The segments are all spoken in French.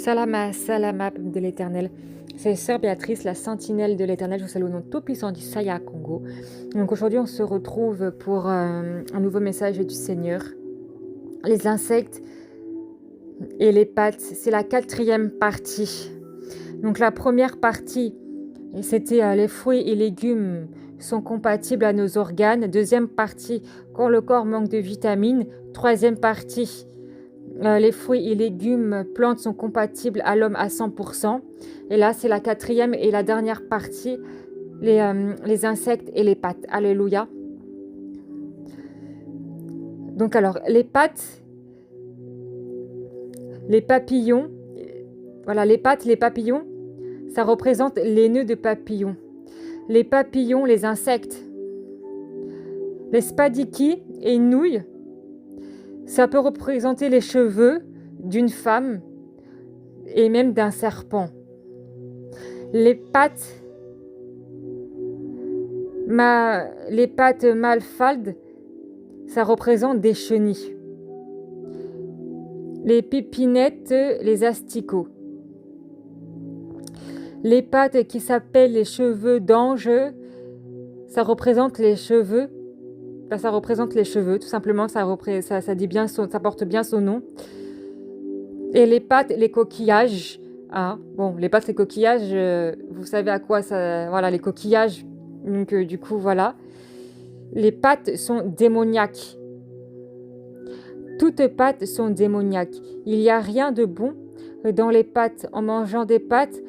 Salama, salama de l'Éternel. C'est Sœur Béatrice, la sentinelle de l'Éternel. Je vous salue au nom tout-puissant du Saya Congo. Donc aujourd'hui, on se retrouve pour un nouveau message du Seigneur. Les insectes et les pattes, c'est la 4e partie. Donc la première partie, c'était les fruits et légumes sont compatibles à nos organes. Deuxième partie, quand le corps manque de vitamines. Troisième partie, les fruits et légumes, plantes sont compatibles à l'homme à 100%. Et là, c'est la 4e et la dernière partie, les insectes et les pattes. Alléluia. Donc alors, les pattes, les papillons, voilà, les pattes, les papillons, ça représente les nœuds de papillons. Les papillons, les insectes, les spadiki et nouilles, ça peut représenter les cheveux d'une femme et même d'un serpent. Les pattes malfaldes, ça représente des chenilles. Les pipinettes, les asticots. Les pattes qui s'appellent les cheveux d'ange, ça représente les cheveux. Ça représente les cheveux, tout simplement. Ça dit bien ça porte bien son nom. Et les pattes, les coquillages. Bon, les pattes, les coquillages, vous savez à quoi ça. Voilà, les coquillages. Donc, du coup, voilà. Les pattes sont démoniaques. Toutes pattes sont démoniaques. Il n'y a rien de bon dans les pattes. En mangeant des pattes,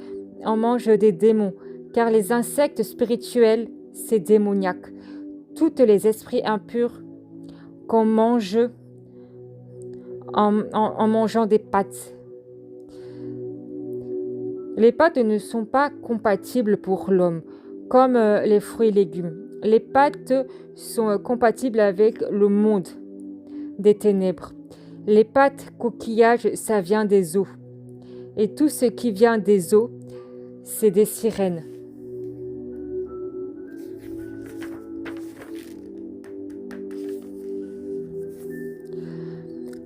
on mange des démons. Car les insectes spirituels, c'est démoniaque. Tous les esprits impurs qu'on mange en mangeant des pâtes. Les pâtes ne sont pas compatibles pour l'homme, comme les fruits et légumes. Les pâtes sont compatibles avec le monde des ténèbres. Les pâtes coquillages, ça vient des eaux. Et tout ce qui vient des eaux, c'est des sirènes.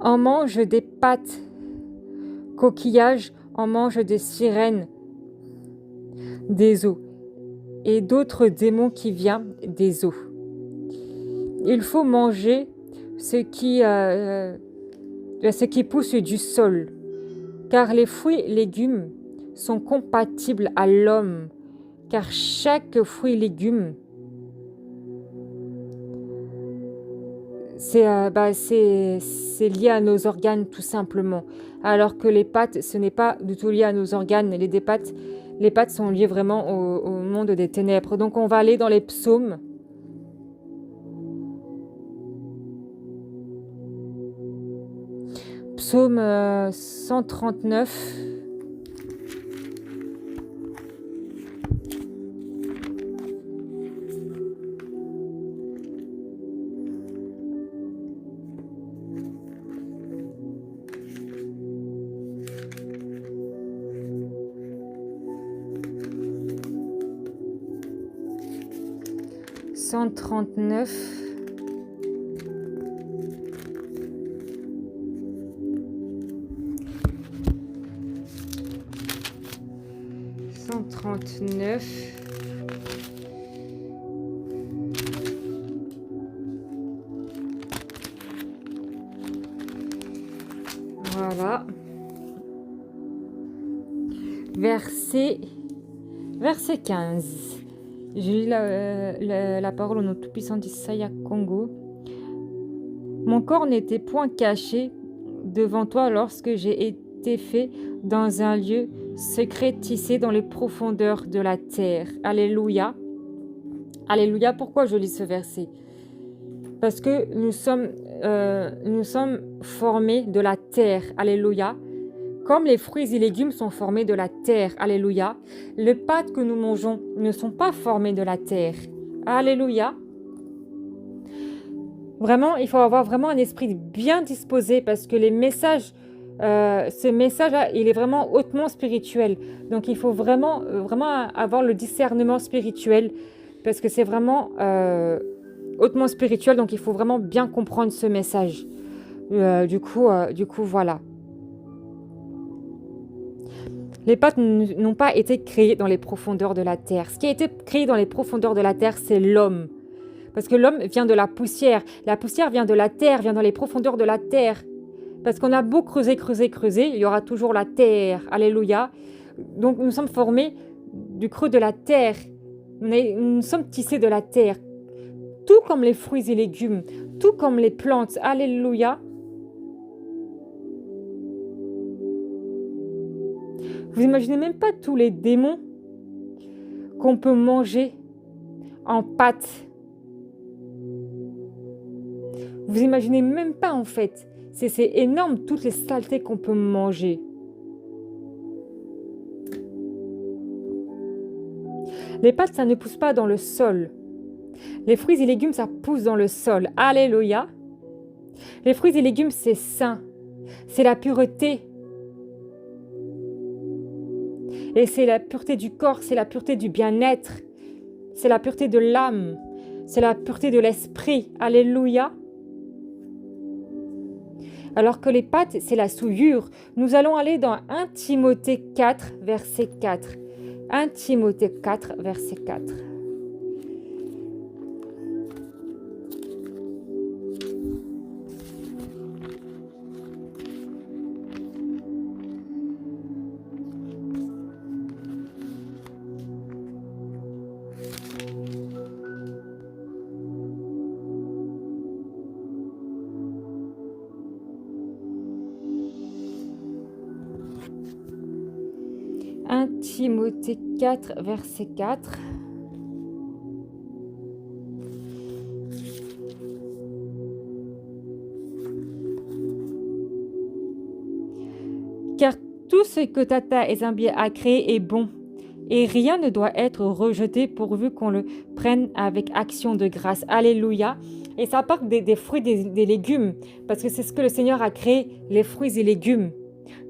On mange des pâtes coquillages, on mange des sirènes des eaux et d'autres démons qui viennent des eaux. Il faut manger ce qui pousse du sol, car les fruits et légumes sont compatibles à l'homme, car chaque fruit et légume c'est lié à nos organes tout simplement. Alors que les pattes, ce n'est pas du tout lié à nos organes. Les pattes sont liées vraiment au monde des ténèbres. Donc on va aller dans les psaumes. Psaume 139. Voilà. Verset 15. Je lis la parole au nom tout-puissant d'Isaya Congo. Mon corps n'était point caché devant toi lorsque j'ai été fait dans un lieu secret tissé dans les profondeurs de la terre. Alléluia. Alléluia. Pourquoi je lis ce verset? Parce que nous sommes formés de la terre. Alléluia. Comme les fruits et légumes sont formés de la terre, alléluia, les pâtes que nous mangeons ne sont pas formées de la terre, alléluia. Vraiment, il faut avoir vraiment un esprit bien disposé parce que ce message-là, il est vraiment hautement spirituel. Donc, il faut vraiment avoir le discernement spirituel parce que c'est vraiment hautement spirituel. Donc, il faut vraiment bien comprendre ce message. Du coup, voilà. Les pâtes n'ont pas été créées dans les profondeurs de la terre. Ce qui a été créé dans les profondeurs de la terre, c'est l'homme. Parce que l'homme vient de la poussière. La poussière vient de la terre, vient dans les profondeurs de la terre. Parce qu'on a beau creuser, creuser, creuser, il y aura toujours la terre. Alléluia. Donc nous sommes formés du creux de la terre. Nous sommes tissés de la terre. Tout comme les fruits et légumes, tout comme les plantes. Alléluia. Vous imaginez même pas tous les démons qu'on peut manger en pâte. Vous imaginez même pas en fait. C'est énorme toutes les saletés qu'on peut manger. Les pâtes, ça ne pousse pas dans le sol. Les fruits et légumes, ça pousse dans le sol. Alléluia. Les fruits et légumes, c'est sain. C'est la pureté. Et c'est la pureté du corps, c'est la pureté du bien-être. C'est la pureté de l'âme. C'est la pureté de l'esprit. Alléluia. Alors que les pâtes, c'est la souillure. Nous allons aller dans 1 Timothée 4, verset 4. 1 Timothée 4, verset 4. Timothée 4, verset 4. Car tout ce que Tata Esambi a créé est bon, et rien ne doit être rejeté pourvu qu'on le prenne avec action de grâce. Alléluia. Et ça part des fruits, des légumes, parce que c'est ce que le Seigneur a créé, les fruits et légumes.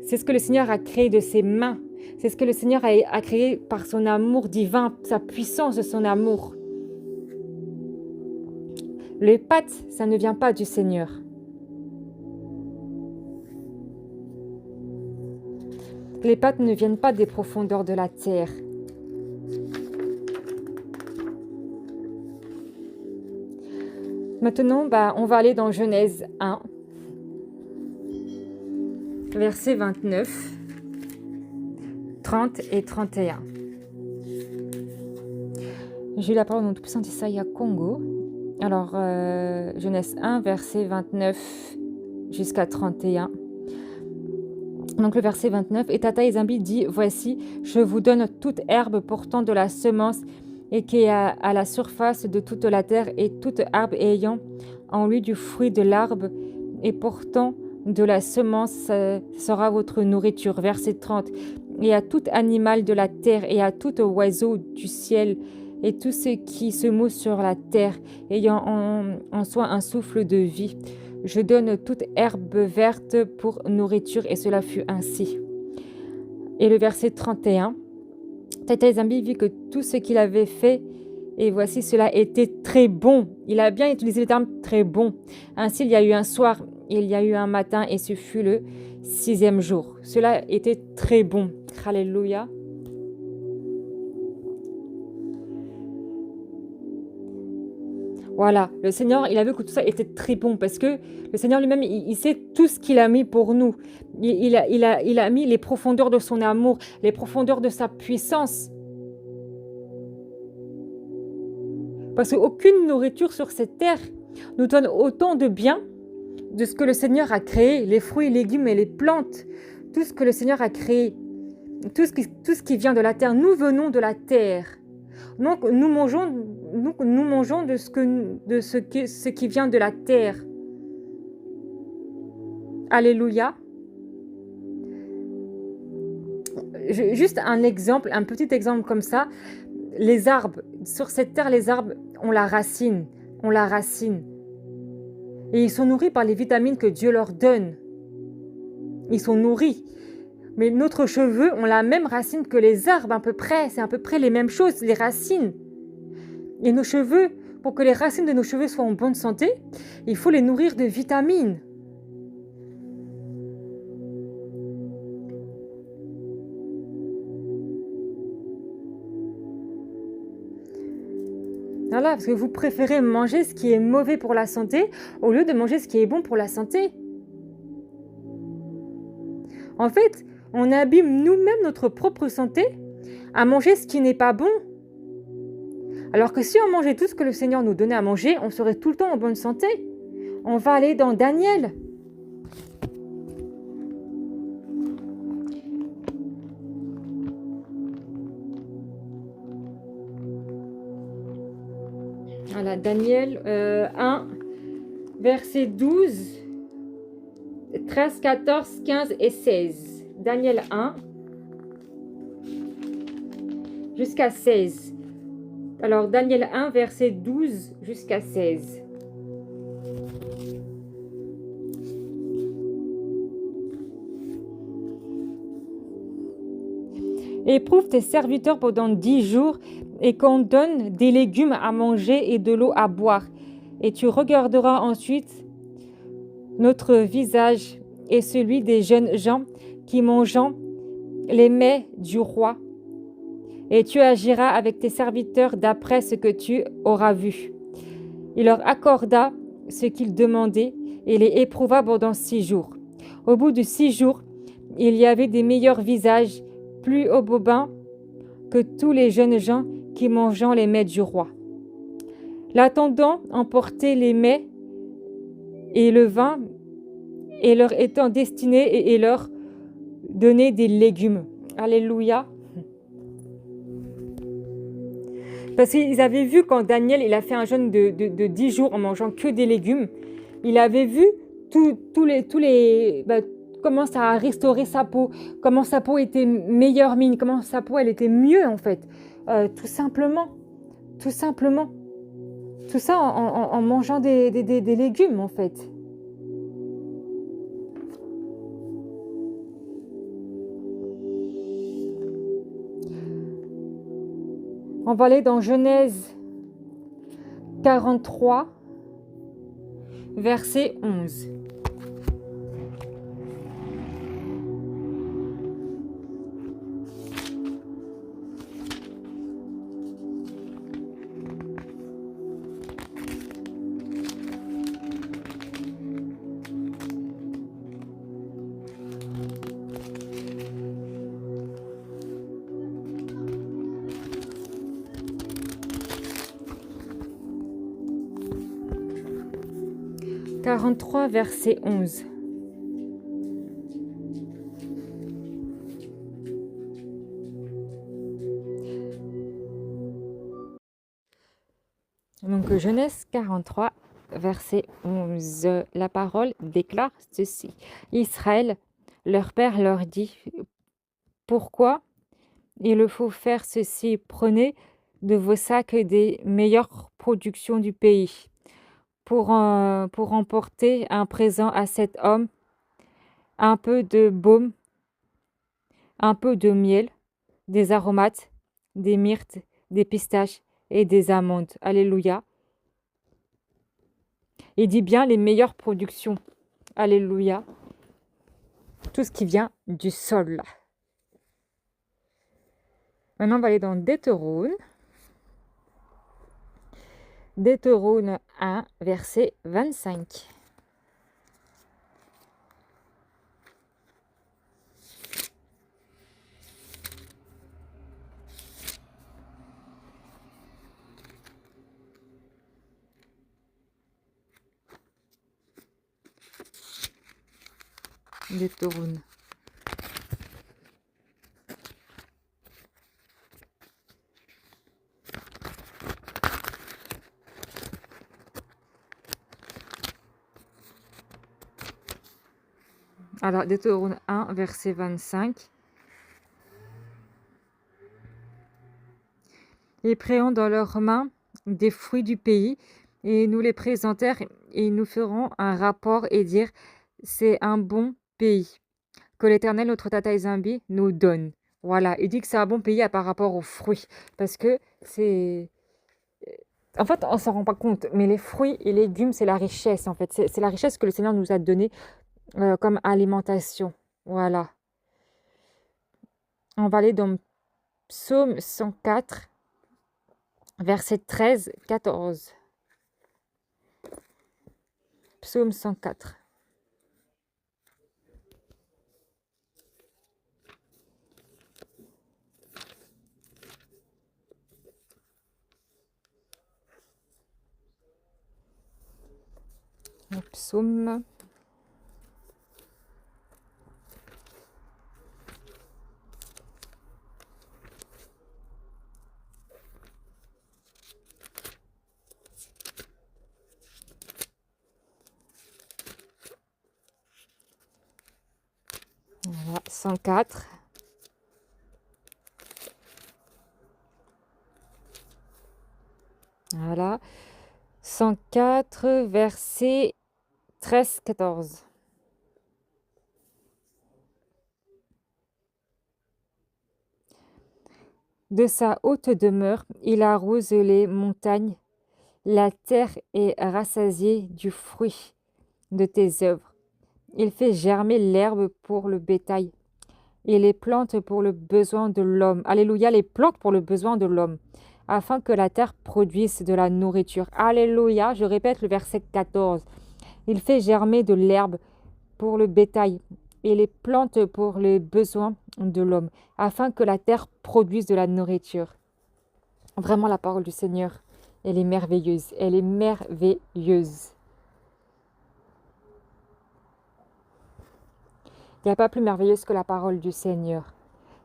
C'est ce que le Seigneur a créé de ses mains. C'est ce que le Seigneur a créé par son amour divin, sa puissance de son amour. Les pâtes, ça ne vient pas du Seigneur. Les pâtes ne viennent pas des profondeurs de la terre. Maintenant, on va aller dans Genèse 1, verset 29. 30 et 31. J'ai eu la parole dans tout puissant Isaiah Congo. Alors, Genèse 1, verset 29 jusqu'à 31. Donc le verset 29, et Tata Esambi dit, voici, je vous donne toute herbe portant de la semence et qui est à la surface de toute la terre, et toute herbe ayant en lui du fruit de l'arbre et portant de la semence sera votre nourriture. Verset 30. Et à tout animal de la terre, et à tout oiseau du ciel, et tout ce qui se meut sur la terre, ayant en soi un souffle de vie. Je donne toute herbe verte pour nourriture, et cela fut ainsi. Et le verset 31, Tata Esambi vit que tout ce qu'il avait fait, et voici cela était très bon. Il a bien utilisé le terme très bon. Ainsi il y a eu un soir, il y a eu un matin, et ce fut le 6e jour. Cela était très bon. Alléluia. Voilà, le Seigneur, il a vu que tout ça était très bon parce que le Seigneur lui-même, il sait tout ce qu'il a mis pour nous. Il a mis les profondeurs de son amour, les profondeurs de sa puissance. Parce qu'aucune nourriture sur cette terre nous donne autant de bien de ce que le Seigneur a créé, les fruits, les légumes et les plantes, tout ce que le Seigneur a créé. Tout ce qui vient de la terre, nous venons de la terre. Donc nous mangeons de ce qui vient de la terre. Alléluia. Juste un exemple, un petit exemple comme ça. Les arbres, sur cette terre, les arbres ont la racine. Et ils sont nourris par les vitamines que Dieu leur donne. Ils sont nourris. Mais nos cheveux ont la même racine que les arbres à peu près. C'est à peu près les mêmes choses, les racines. Et nos cheveux, pour que les racines de nos cheveux soient en bonne santé, il faut les nourrir de vitamines. parce que vous préférez manger ce qui est mauvais pour la santé au lieu de manger ce qui est bon pour la santé. En fait, on abîme nous-mêmes notre propre santé à manger ce qui n'est pas bon. Alors que si on mangeait tout ce que le Seigneur nous donnait à manger, on serait tout le temps en bonne santé. On va aller dans Daniel. Voilà, Daniel 1, verset 12, 13, 14, 15 et 16. Daniel 1 jusqu'à 16. Alors, Daniel 1, verset 12 jusqu'à 16. Éprouve tes serviteurs pendant 10 jours et qu'on donne des légumes à manger et de l'eau à boire. Et tu regarderas ensuite notre visage et celui des jeunes gens qui mangent les mets du roi. Et tu agiras avec tes serviteurs d'après ce que tu auras vu. Il leur accorda ce qu'ils demandaient et les éprouva pendant 6 jours. Au bout de 6 jours, il y avait des meilleurs visages, plus obobins que tous les jeunes gens qui mangeant les mets du roi. L'attendant emportait les mets et le vin et leur étant destinés et leur donnait des légumes. Alléluia. Parce qu'ils avaient vu quand Daniel il a fait un jeûne de 10 jours en mangeant que des légumes, il avait vu comment ça a restauré sa peau, comment sa peau était meilleure mine, comment sa peau elle était mieux en fait. Tout simplement. Tout ça en mangeant des légumes en fait. On va aller dans Genèse 43, verset 11. « 43, verset 11. Donc, Genèse 43, verset 11. La parole déclare ceci. Israël, leur père, leur dit, pourquoi il faut faire ceci? Prenez de vos sacs des meilleures productions du pays pour emporter un présent à cet homme, un peu de baume, un peu de miel, des aromates, des myrtes, des pistaches et des amandes. Alléluia. Il dit bien les meilleures productions. Alléluia. Tout ce qui vient du sol. Maintenant, on va aller dans Deutéronome. Deutéronome 1, verset 25. Deutéronome. Alors, Deutéronome 1, verset 25. Ils priront dans leurs mains des fruits du pays et nous les présentèrent et nous ferons un rapport et dire c'est un bon pays que l'Éternel, notre Tata Zambi, nous donne. Voilà, il dit que c'est un bon pays par rapport aux fruits parce que c'est... En fait, on ne s'en rend pas compte, mais les fruits et légumes, c'est la richesse en fait. C'est la richesse que le Seigneur nous a donnée comme alimentation. Voilà. On va aller dans Psaume 104, versets 13, 14. Psaume 104. Le psaume. Voilà, 104. Voilà. 104, versets 13, 14. De sa haute demeure, il arrose les montagnes. La terre est rassasiée du fruit de tes œuvres. Il fait germer l'herbe pour le bétail et les plantes pour le besoin de l'homme. Alléluia, les plantes pour le besoin de l'homme, afin que la terre produise de la nourriture. Alléluia, je répète le verset 14. Il fait germer de l'herbe pour le bétail et les plantes pour les besoins de l'homme, afin que la terre produise de la nourriture. Vraiment, la parole du Seigneur, elle est merveilleuse. Elle est merveilleuse. Il n'y a pas plus merveilleuse que la parole du Seigneur,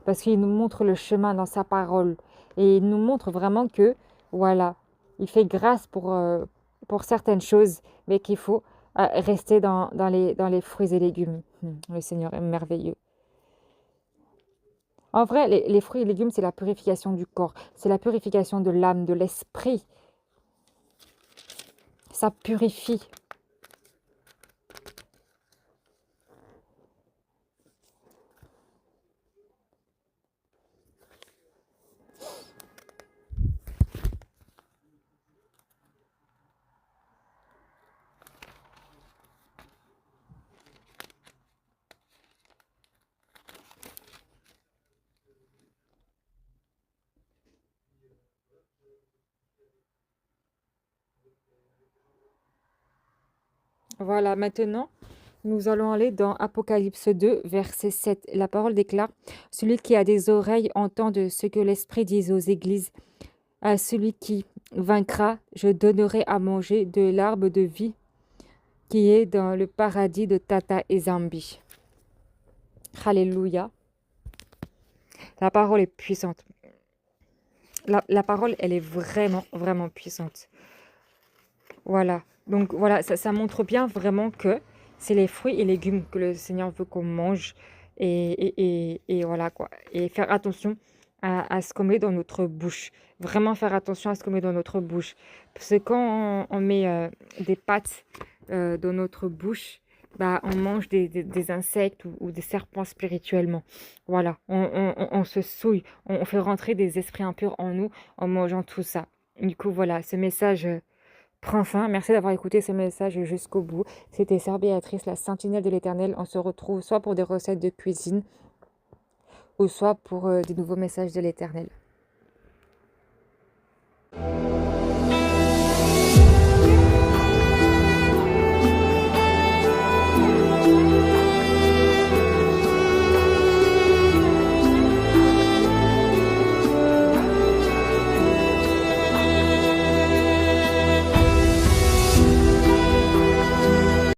parce qu'il nous montre le chemin dans sa parole, et il nous montre vraiment que, voilà, il fait grâce pour certaines choses, mais qu'il faut rester dans les fruits et légumes. Le Seigneur est merveilleux. En vrai, les fruits et légumes, c'est la purification du corps, c'est la purification de l'âme, de l'esprit. Ça purifie. Voilà, maintenant, nous allons aller dans Apocalypse 2, verset 7. La parole déclare, « Celui qui a des oreilles entende ce que l'Esprit dit aux églises. À celui qui vaincra, je donnerai à manger de l'arbre de vie qui est dans le paradis de Tata et Zambi. » Alléluia. La parole est puissante. La parole, elle est vraiment, vraiment puissante. Voilà. Donc voilà, ça montre bien vraiment que c'est les fruits et légumes que le Seigneur veut qu'on mange. Et voilà quoi. Et faire attention à ce qu'on met dans notre bouche. Vraiment faire attention à ce qu'on met dans notre bouche. Parce que quand on met des pâtes dans notre bouche, bah, on mange des insectes ou des serpents spirituellement. Voilà, on se souille, on fait rentrer des esprits impurs en nous en mangeant tout ça. Du coup, voilà, ce message prend fin. Merci d'avoir écouté ce message jusqu'au bout. C'était Sœur Béatrice, la sentinelle de l'Éternel. On se retrouve soit pour des recettes de cuisine ou soit pour des nouveaux messages de l'Éternel.